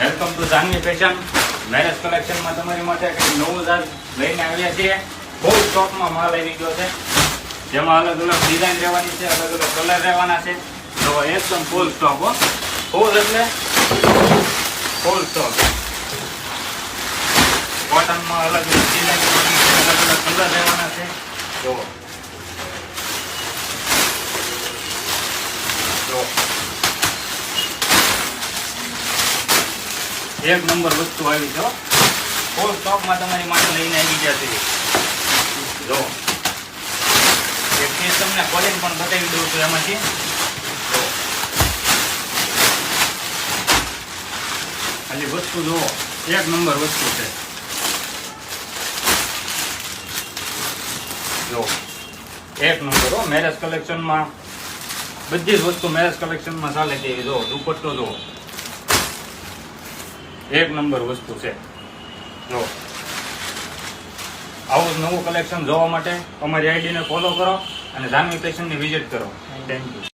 Welcome to Janvi fashion marriage કલેક્શનમાં તમારી માટે કંઈક નવું જાત લઈને આવ્યા છીએ. ફૂલ સ્ટોકમાં માલ આવી ગયો છે, જેમાં અલગ અલગ ડિઝાઇન રહેવાની છે, અલગ અલગ કલર રહેવાના છે. તો એકદમ ફૂલ સ્ટોક હો, ફૂલ એટલે ફૂલ સ્ટોક. કોટનમાં અલગ અલગ ડિઝાઇન રહેવાની છે, અલગ અલગ કલર રહેવાના છે. જો એક નંબર વસ્તુ આવી છે. ફૂલ સ્ટોકમાં તમારી માટે લઈને આવી ગયા છે. જો એક પીસ તમને ખોલીને પણ બતાવી દઉં છું એમાંથી. ખાલી વસ્તુ જુઓ, એક નંબર વસ્તુ છે. જો એક નંબર હો, મેરેજ કલેક્શનમાં બધી જ વસ્તુ મેરેજ કલેક્શનમાં ચાલે તેવી. જો દુપટ્ટો જુઓ, એક નંબર વસ્તુ છે. જો આવું નવું કલેક્શન જોવા માટે અમારી આઈડીને ફોલો કરો અને જાનવી ફેશનની વિઝિટ કરો. Thank you.